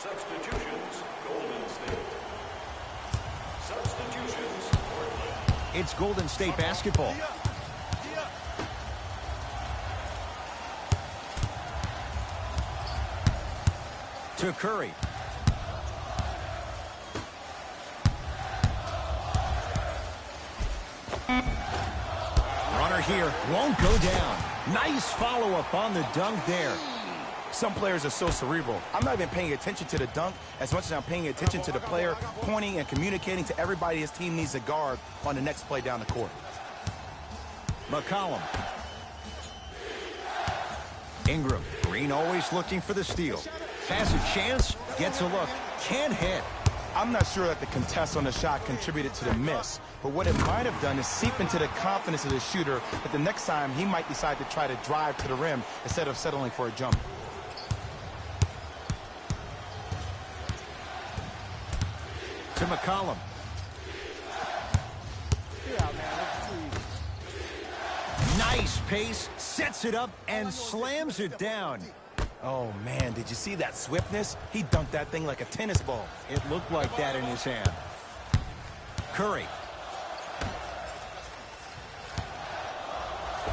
Substitutions, Golden State. Substitutions, Portland. It's Golden State basketball. To Curry. Runner here, won't go down. Nice follow-up on the dunk there. Some players are so cerebral. I'm not even paying attention to the dunk as much as I'm paying attention to the player pointing and communicating to everybody his team needs a guard on the next play down the court. McCollum. Ingram. Green always looking for the steal. Has a chance, gets a look, can't hit. I'm not sure that the contest on the shot contributed to the miss, but what it might have done is seep into the confidence of the shooter that the next time he might decide to try to drive to the rim instead of settling for a jumper. To McCollum. Nice pace, sets it up, and slams it down. Oh, man, did you see that swiftness? He dunked that thing like a tennis ball. It looked like that in his hand. Curry.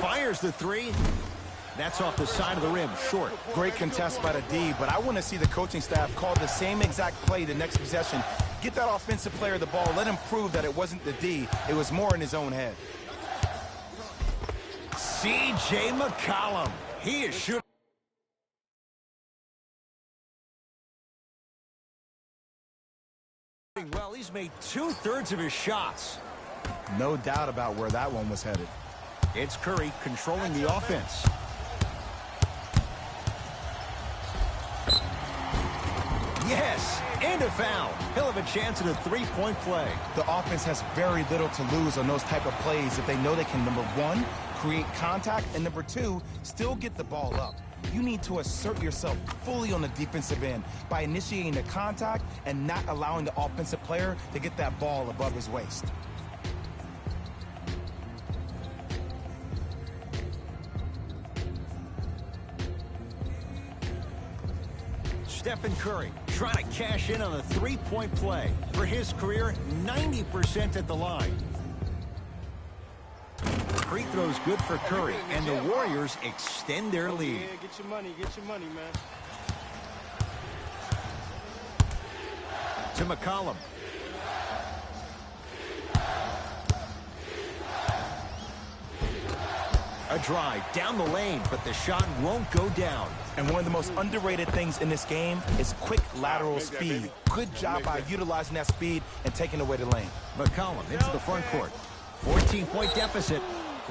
Fires the three. That's off the side of the rim, short. Great contest by the D, but I want to see the coaching staff call the same exact play the next possession. Get that offensive player the ball. Let him prove that it wasn't the D. It was more in his own head. C.J. McCollum. He is shooting. Well, he's made 2/3 of his shots. No doubt about where that one was headed. It's Curry controlling the offense. Yes, and a foul. He'll have a chance at a three-point play. The offense has very little to lose on those type of plays if they know they can, number one, create contact, and number two, still get the ball up. You need to assert yourself fully on the defensive end by initiating the contact and not allowing the offensive player to get that ball above his waist. Stephen Curry trying to cash in on a three-point play. For his career, 90% at the line. Free throw's good for Curry, and the Warriors extend their lead. Yeah, get your money, man. To McCollum. A drive down the lane, but the shot won't go down. And one of the most underrated things in this game is quick lateral speed. Good job by utilizing that speed and taking away the lane. McCollum into the front court. 14-point deficit.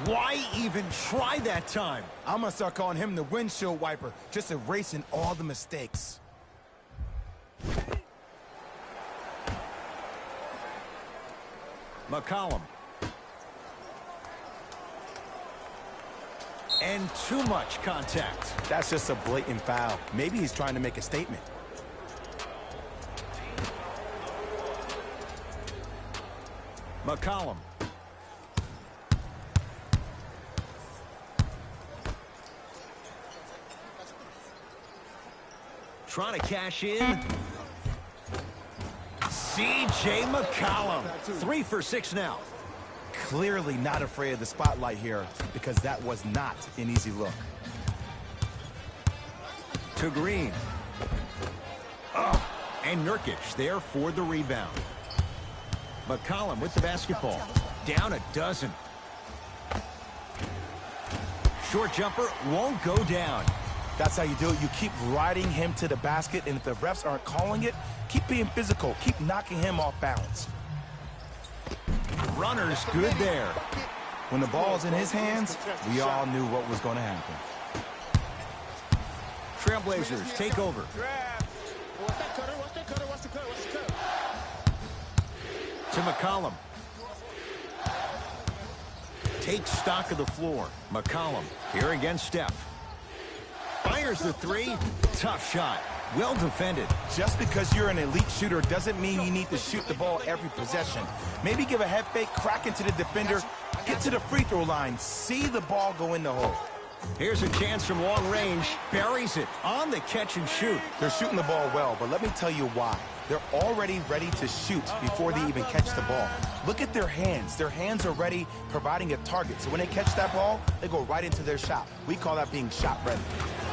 Why even try that time? I'm going to start calling him the windshield wiper, just erasing all the mistakes. McCollum. And too much contact. That's just a blatant foul. Maybe he's trying to make a statement. McCollum. Trying to cash in. C.J. McCollum. 3 for 6 now. Clearly not afraid of the spotlight here because that was not an easy look. To Green. Oh, and Nurkic there for the rebound. McCollum with the basketball. Down a dozen. Short jumper won't go down. That's how you do it. You keep riding him to the basket, and if the refs aren't calling it, keep being physical. Keep knocking him off balance. Runner's good there. When the ball's in his hands, we all knew what was going to happen. Trailblazers take over. To McCollum. Takes stock of the floor. McCollum here against Steph. Fires the three. Tough shot. Well defended. Just because you're an elite shooter doesn't mean you need to shoot the ball every possession. Maybe give a head fake, crack into the defender, get to the free throw line, see the ball go in the hole. Here's a chance from long range. Buries it on the catch and shoot. They're shooting the ball well, but let me tell you why. They're already ready to shoot before they even catch the ball. Look at their hands. Their hands are ready, providing a target. So when they catch that ball, they go right into their shot. We call that being shot ready.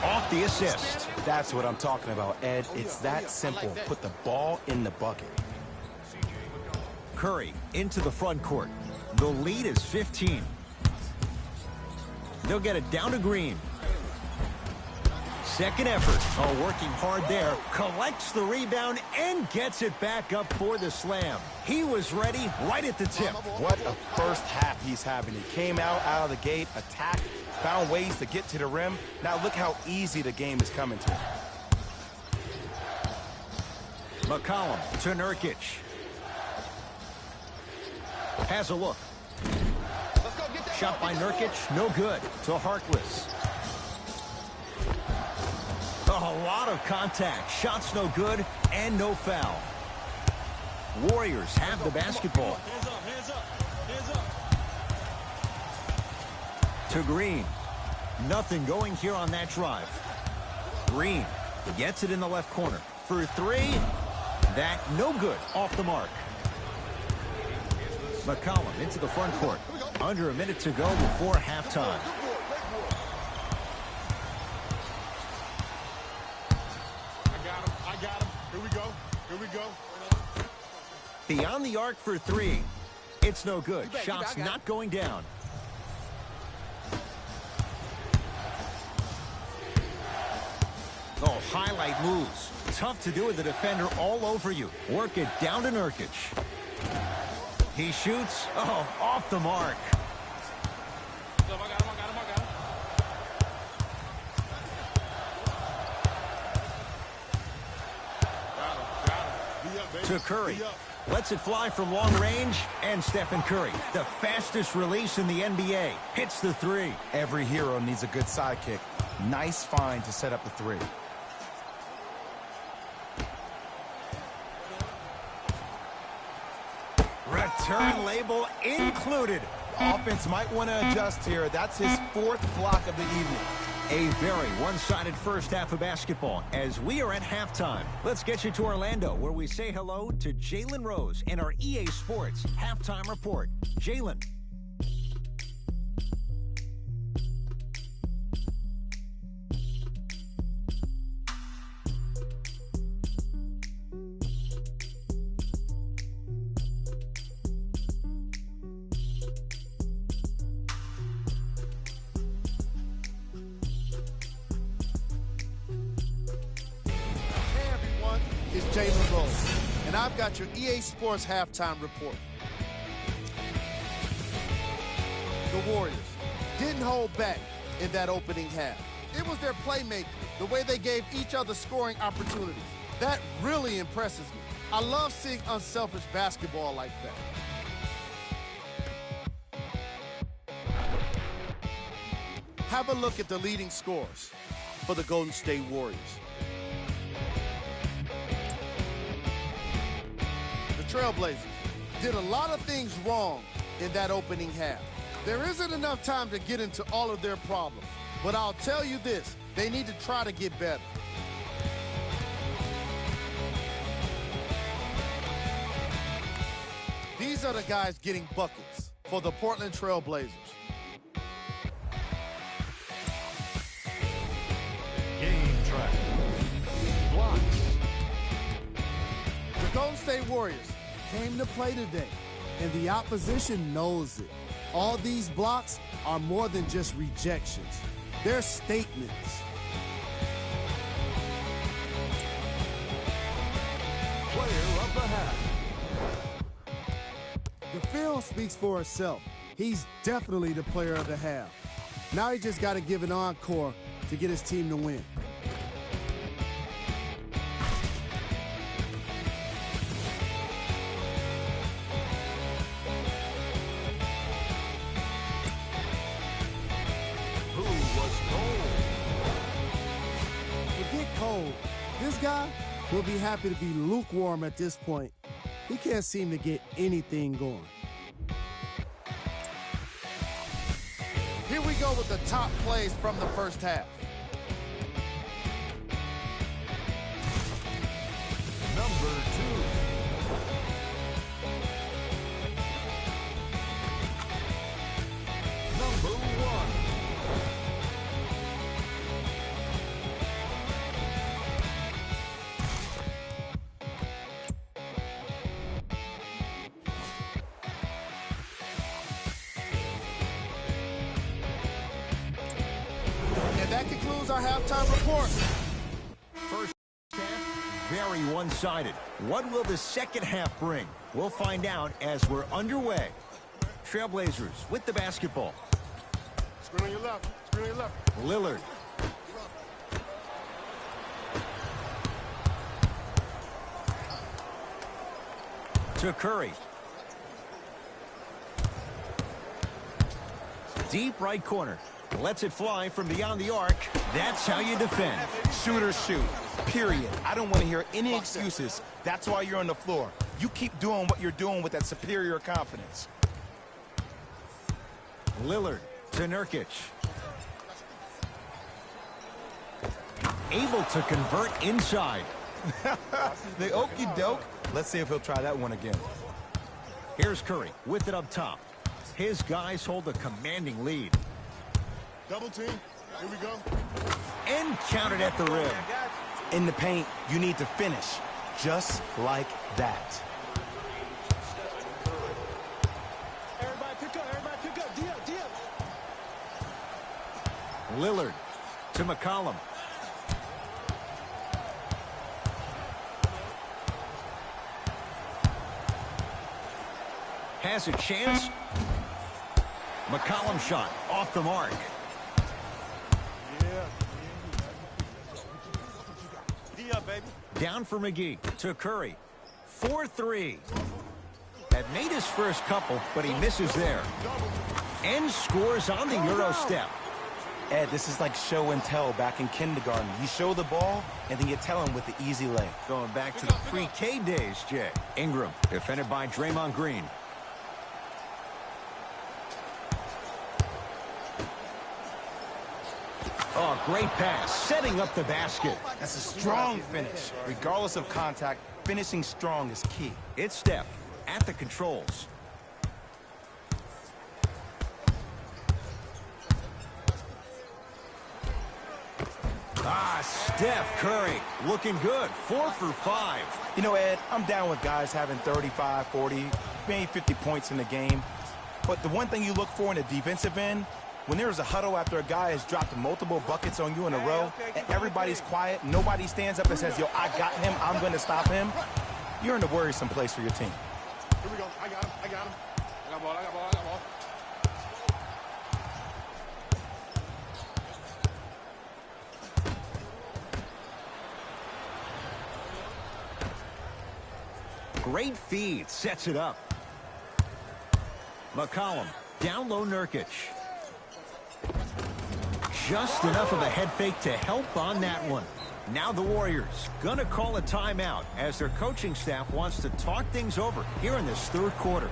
Off the assist. That's what I'm talking about, Ed. It's that simple. Put the ball in the bucket. Curry into the front court. The lead is 15. They'll get it down to Green. Second effort. Oh, working hard there. Collects the rebound and gets it back up for the slam. He was ready right at the tip. What a first half he's having. He came out of the gate, attacked, found ways to get to the rim. Now look how easy the game is coming to him. McCollum to Nurkic. Has a look. Shot by Nurkic, no good. To Harkless. A lot of contact. Shots no good and no foul. Warriors have the basketball. Hands up, hands up, hands up. To Green. Nothing going here on that drive. Green gets it in the left corner. For three. That no good. Off the mark. McCollum into the front court. Under a minute to go before halftime. I got him. Here we go. Here we go. Beyond the arc for three. It's no good. Shots not going down. Oh, highlight moves. Tough to do with the defender all over you. Work it down to Nurkic. He shoots. Oh, off the mark. I got him. To Curry. Lets it fly from long range. And Stephen Curry, the fastest release in the NBA, hits the three. Every hero needs a good sidekick. Nice find to set up the three. Return label included. Offense might want to adjust here. That's his fourth block of the evening. A very one-sided first half of basketball as we are at halftime. Let's get you to Orlando, where we say hello to Jalen Rose in our EA Sports Halftime Report. Jalen. It's Jalen Rose, and I've got your EA Sports Halftime Report. The Warriors didn't hold back in that opening half. It was their playmaking, the way they gave each other scoring opportunities. That really impresses me. I love seeing unselfish basketball like that. Have a look at the leading scorers for the Golden State Warriors. Trailblazers did a lot of things wrong in that opening half. There isn't enough time to get into all of their problems, but I'll tell you this, they need to try to get better. These are the guys getting buckets for the Portland Trailblazers. Game track. Blocks. The Golden State Warriors came to play today, and the opposition knows it. All these blocks are more than just rejections. They're statements. Player of the half. The film speaks for itself. He's definitely the player of the half. Now he just got to give an encore to get his team to win. This guy will be happy to be lukewarm at this point. He can't seem to get anything going. Here we go with the top plays from the first half. Number 2. Number 1. And that concludes our halftime report. First half, very one-sided. What will the second half bring? We'll find out as we're underway. Trailblazers with the basketball. Screen on your left. Screen on your left. Lillard. To Curry. Deep right corner. Lets it fly from beyond the arc. That's how you defend. Shooters shoot, period. I don't want to hear any excuses. That's why you're on the floor. You keep doing what you're doing with that superior confidence. Lillard to Nurkic. Able to convert inside. The okie doke. Let's see if he'll try that one again. Here's Curry with it up top. His guys hold a commanding lead. Double team. Here we go. And counted at the rim. In the paint, you need to finish just like that. Everybody pick up. Everybody pick up. D up. Lillard to McCollum. Has a chance. McCollum shot off the mark. D up, baby. Down for McGee to Curry. 4-3. Had made his first couple, but he misses there. And scores on the Euro step. Ed, this is like show and tell back in kindergarten. You show the ball, and then you tell him with the easy lay. Going back to the pre-K days, Jay. Ingram, defended by Draymond Green. Oh, great pass, setting up the basket. That's a strong finish. Regardless of contact, finishing strong is key. It's Steph at the controls. Steph Curry looking good. 4 for 5. You know, Ed, I'm down with guys having 35, 40, maybe 50 points in the game. But the one thing you look for in a defensive end, when there's a huddle after a guy has dropped multiple buckets on you in a row, and everybody's quiet, nobody stands up and says, yo, I got him, I'm going to stop him, you're in a worrisome place for your team. Here we go. I got him. I got ball. I got ball. Great feed, sets it up. McCollum, down low Nurkic. Just enough of a head fake to help on that one. Now the Warriors gonna call a timeout as their coaching staff wants to talk things over here in this third quarter.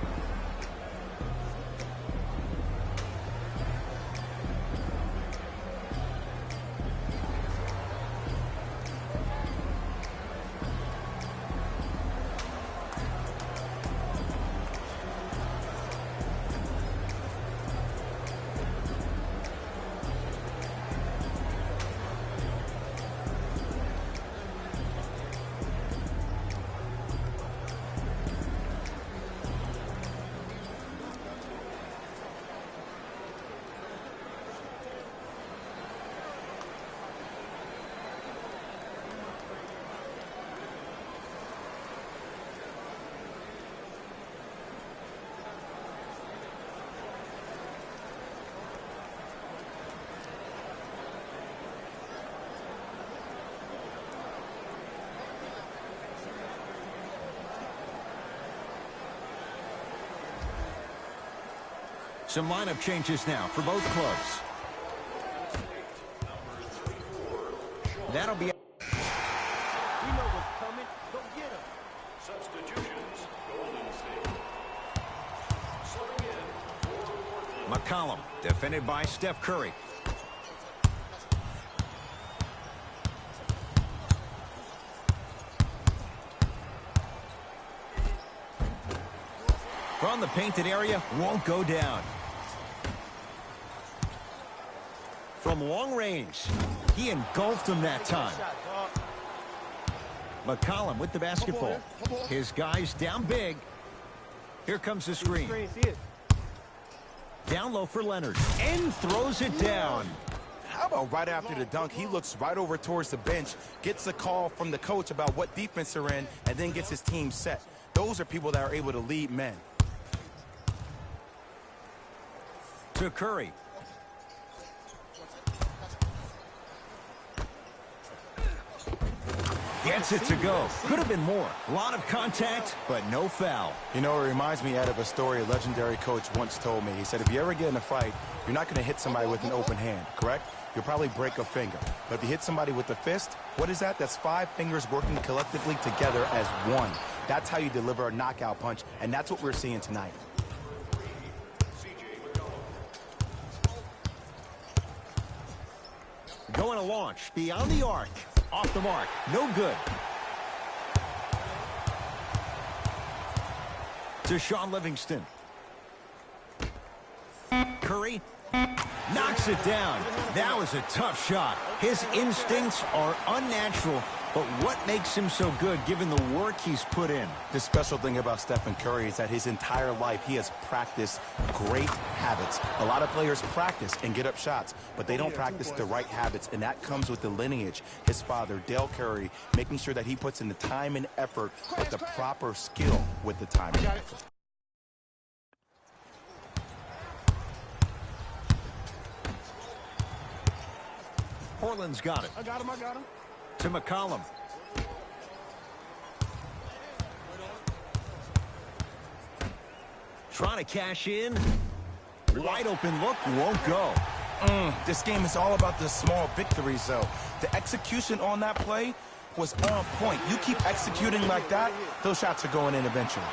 Some lineup changes now for both clubs. That'll be... We know what's coming. Go get him. Substitutions, Golden State. Subbing in for Portland. McCollum, defended by Steph Curry. From the painted area, won't go down. From long range, he engulfed him that time. McCollum with the basketball. His guys down big. Here comes the screen. Down low for Leonard. And throws it down. How about right after the dunk, he looks right over towards the bench, gets a call from the coach about what defense they're in, and then gets his team set. Those are people that are able to lead men. To Curry. Gets it to go. Could have been more. A lot of contact, but no foul. You know, it reminds me, Ed, of a story a legendary coach once told me. He said, if you ever get in a fight, you're not going to hit somebody with an open hand, correct? You'll probably break a finger. But if you hit somebody with a fist, what is that? That's 5 fingers working collectively together as one. That's how you deliver a knockout punch, and that's what we're seeing tonight. Going to launch beyond the arc. Off the mark. No good. To Shaun Livingston. Curry knocks it down. That was a tough shot. His instincts are unnatural, but what makes him so good given the work he's put in? The special thing about Stephen Curry is that his entire life he has practiced great habits. A lot of players practice and get up shots, but they don't practice the right habits, and that comes with the lineage. His father, Dale Curry, making sure that he puts in the time and effort, but the proper skill with the time and effort. Portland's got it. I got him. To McCollum. Trying to cash in. Wide open look, won't go. This game is all about the small victories, though. The execution on that play was on point. You keep executing like that, those shots are going in eventually.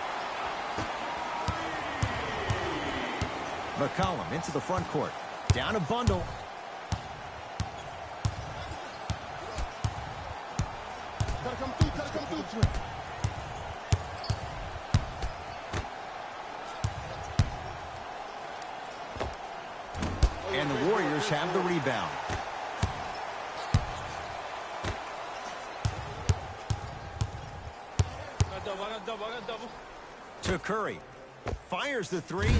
McCollum into the front court. Down a bundle. Gotta come through. And the Warriors have the rebound. I got double. To Curry. Fires the three.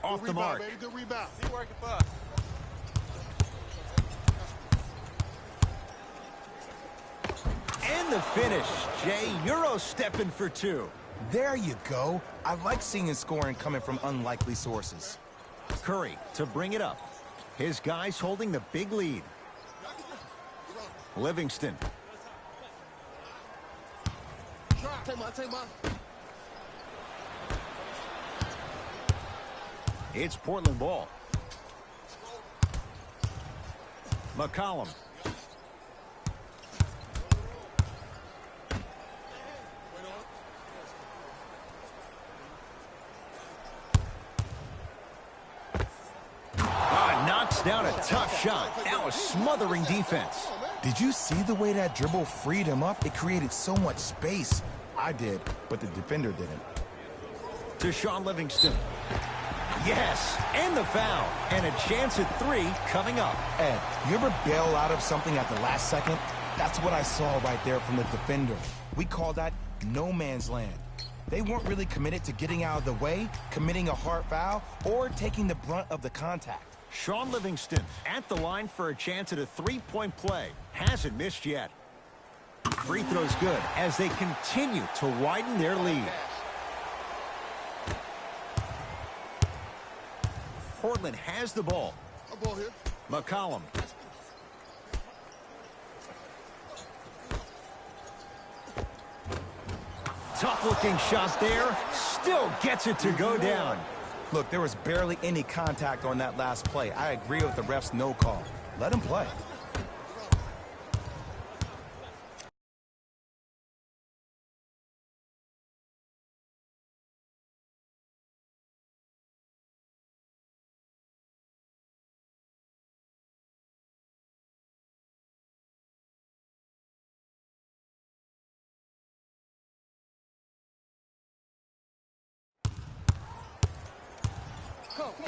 Off the mark. Baby. Good rebound. He working for us. And the finish. Jay, Euro stepping for 2. There you go. I like seeing scoring coming from unlikely sources. Curry to bring it up. His guys holding the big lead. Livingston. Take my. It's Portland ball. McCollum. Knocks down a tough shot. That was smothering defense. Did you see the way that dribble freed him up? It created so much space. I did, but the defender didn't. To Shaun Livingston. Yes, and the foul. And a chance at 3 coming up. Ed, you ever bail out of something at the last second? That's what I saw right there from the defender. We call that no man's land. They weren't really committed to getting out of the way, committing a hard foul, or taking the brunt of the contact. Shaun Livingston at the line for a chance at a 3-point play. Hasn't missed yet. Free throw's good as they continue to widen their lead. Portland has the ball. Ball here. McCollum. Tough-looking shot there. Still gets it to go down. Look, there was barely any contact on that last play. I agree with the ref's no call. Let him play.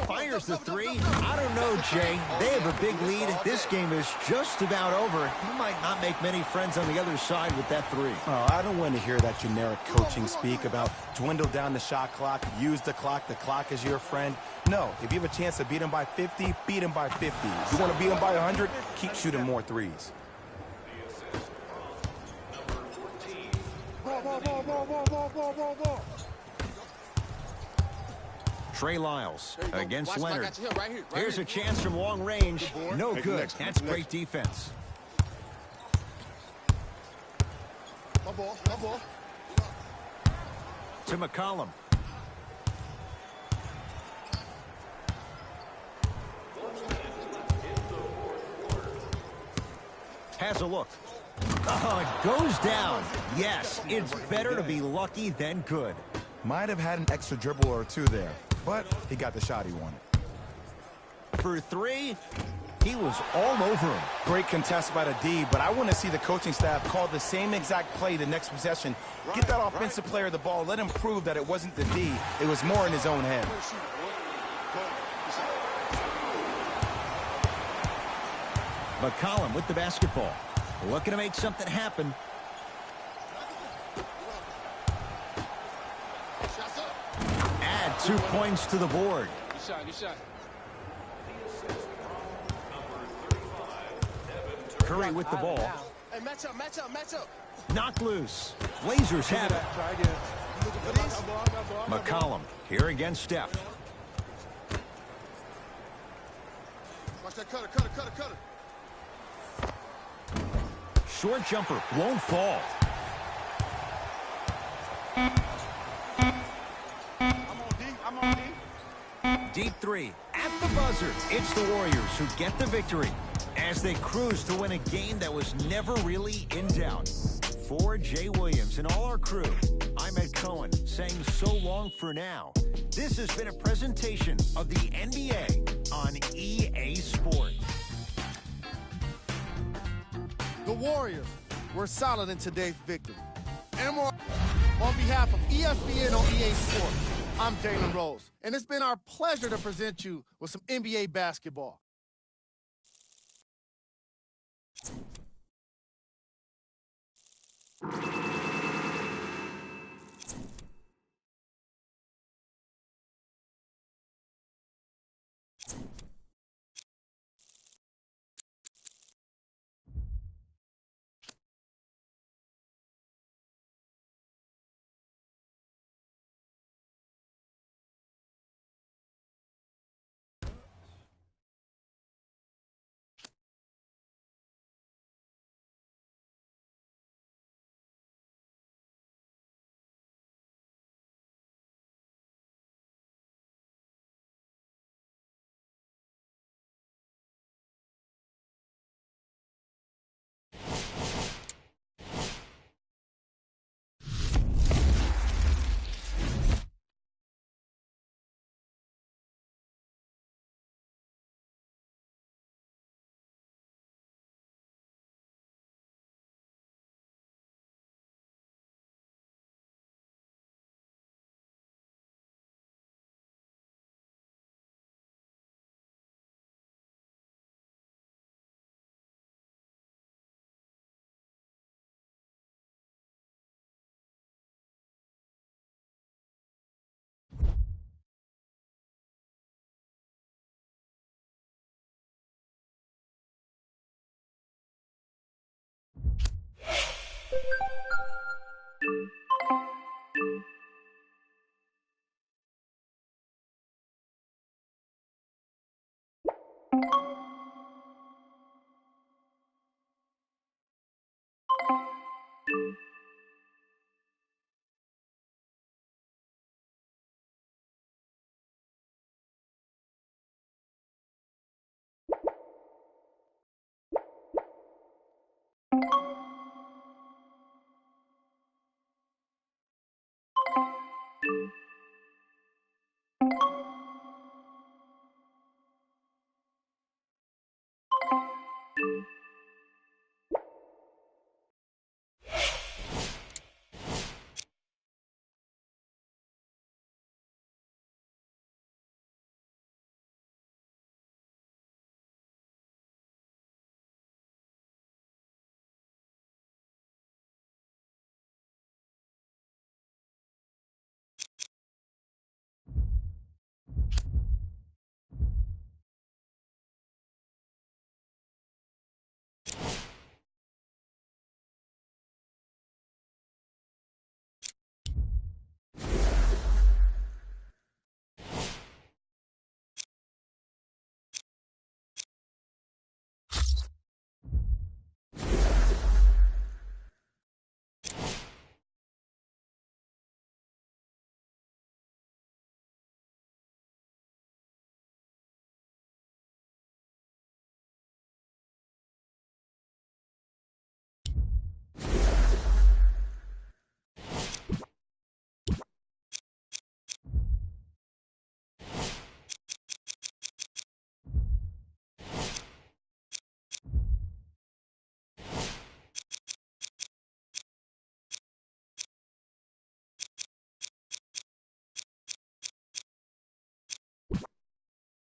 Fires the three. I don't know, Jay. They have a big lead. This game is just about over. He might not make many friends on the other side with that three. Oh, I don't want to hear that generic coaching speak about dwindle down the shot clock, use the clock is your friend. No, if you have a chance to beat him by 50, beat him by 50. If you want to beat him by 100, keep shooting more threes. Ball. Trey Lyles against Watch, Leonard. I got you here, right here, Here's here. a chance from long range. No Hey, good. next, That's next. great defense. My ball. To McCollum. Has a look. Oh, it goes down. Yes, it's better to be lucky than good. Might have had an extra dribble or two there, but he got the shot he wanted. For three, he was all over him. Great contest by the D, but I want to see the coaching staff call the same exact play the next possession. Get that offensive player the ball. Let him prove that it wasn't the D. It was more in his own head. McCollum with the basketball. Looking to make something happen. Add 2 points to the board. Good shot. Curry with the ball. Hey, match up. Knocked loose. Blazers have it. Try again. McCollum here against Steph. Watch that cutter. Short jumper won't fall. I'm on D. Deep three at the buzzer. It's the Warriors who get the victory as they cruise to win a game that was never really in doubt. For Jay Williams and all our crew, I'm Ed Cohen saying so long for now. This has been a presentation of the NBA on EA Sports. The Warriors were solid in today's victory. And more on behalf of ESPN on EA Sports, I'm Jalen Rose, and it's been our pleasure to present you with some NBA basketball.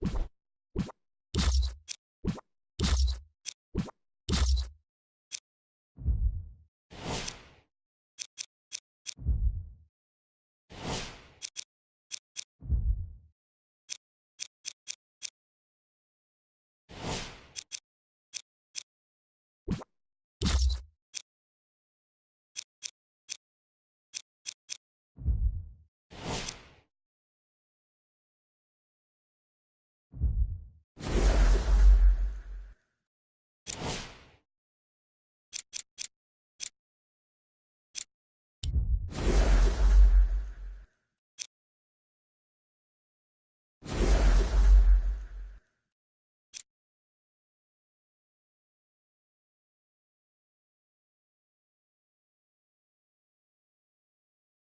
it.